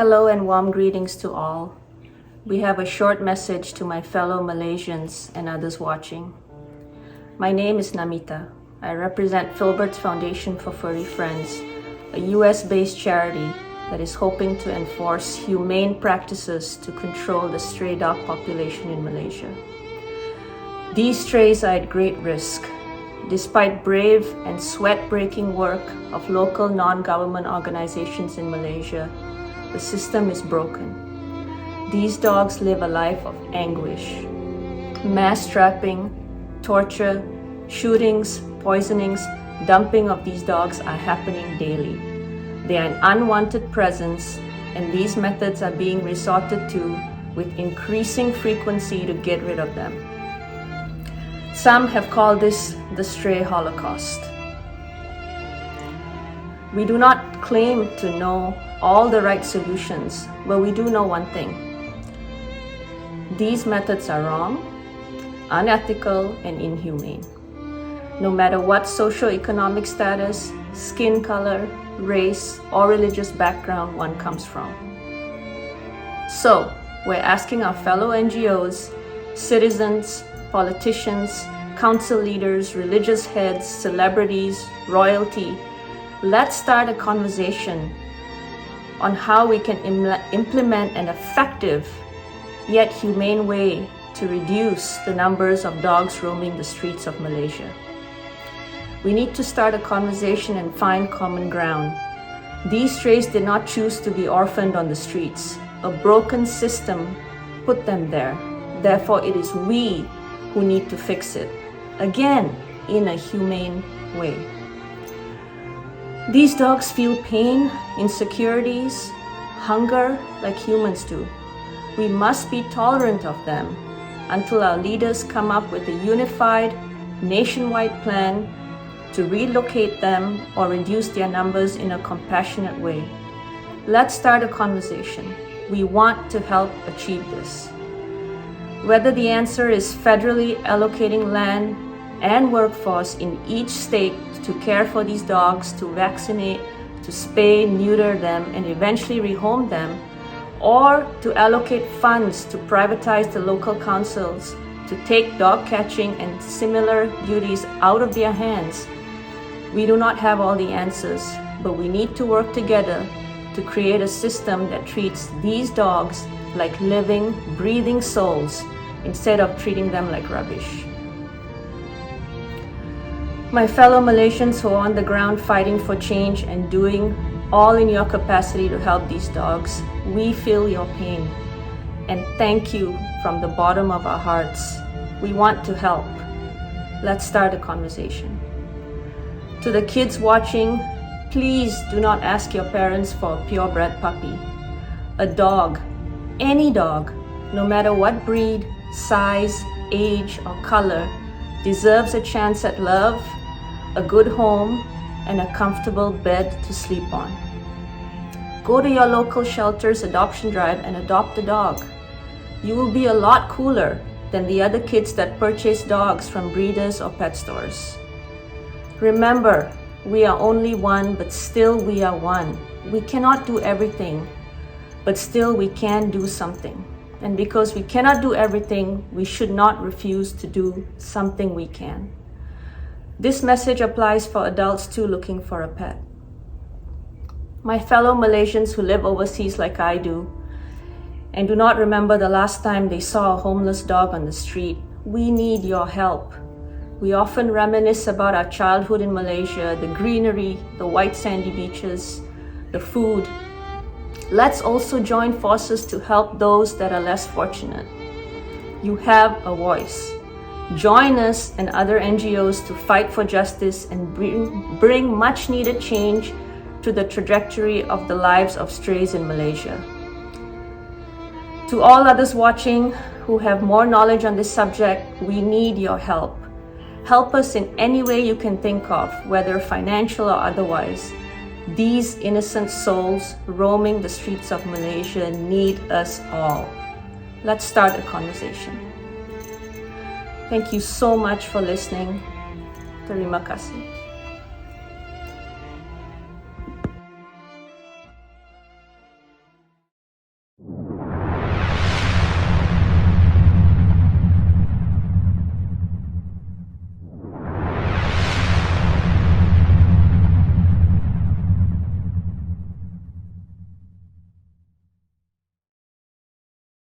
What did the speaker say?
Hello and warm greetings to all. We have a short message to my fellow Malaysians and others watching. My name is Namita. I represent Filbert's Foundation for Furry Friends, a US-based charity that is hoping to enforce humane practices to control the stray dog population in Malaysia. These strays are at great risk. Despite brave and sweat-breaking work of local non-government organizations in Malaysia, the system is broken. These dogs live a life of anguish. Mass trapping, torture, shootings, poisonings, dumping of these dogs are happening daily. They are an unwanted presence, and these methods are being resorted to with increasing frequency to get rid of them. Some have called this the stray holocaust. We do not claim to know all the right solutions, but we do know one thing. These methods are wrong, unethical, and inhumane. No matter what socioeconomic status, skin color, race, or religious background one comes from. So, we're asking our fellow NGOs, citizens, politicians, council leaders, religious heads, celebrities, royalty, let's start a conversation on how we can implement an effective yet humane way to reduce the numbers of dogs roaming the streets of Malaysia. We need to start a conversation and find common ground. These strays did not choose to be orphaned on the streets. A broken system put them there. Therefore, it is we who need to fix it, again, in a humane way. These dogs feel pain, insecurities, hunger like humans do. We must be tolerant of them until our leaders come up with a unified, nationwide plan to relocate them or reduce their numbers in a compassionate way. Let's start a conversation. We want to help achieve this. Whether the answer is federally allocating land and workforce in each state to care for these dogs, to vaccinate, to spay, neuter them, and eventually rehome them, or to allocate funds to privatize the local councils to take dog catching and similar duties out of their hands. We do not have all the answers, but we need to work together to create a system that treats these dogs like living, breathing souls instead of treating them like rubbish. My fellow Malaysians who are on the ground fighting for change and doing all in your capacity to help these dogs, we feel your pain. And thank you from the bottom of our hearts. We want to help. Let's start a conversation. To the kids watching, please do not ask your parents for a purebred puppy. A dog, any dog, no matter what breed, size, age, or color, deserves a chance at love, a good home, and a comfortable bed to sleep on. Go to your local shelter's adoption drive and adopt a dog. You will be a lot cooler than the other kids that purchase dogs from breeders or pet stores. Remember, we are only one, but still we are one. We cannot do everything, but still we can do something. And because we cannot do everything, we should not refuse to do something we can. This message applies for adults too looking for a pet. My fellow Malaysians who live overseas like I do and do not remember the last time they saw a homeless dog on the street, we need your help. We often reminisce about our childhood in Malaysia, the greenery, the white sandy beaches, the food. Let's also join forces to help those that are less fortunate. You have a voice. Join us and other NGOs to fight for justice and bring much needed change to the trajectory of the lives of strays in Malaysia. To all others watching who have more knowledge on this subject, we need your help. Help us in any way you can think of, whether financial or otherwise. These innocent souls roaming the streets of Malaysia need us all. Let's start a conversation. Thank you so much for listening. Terima kasih.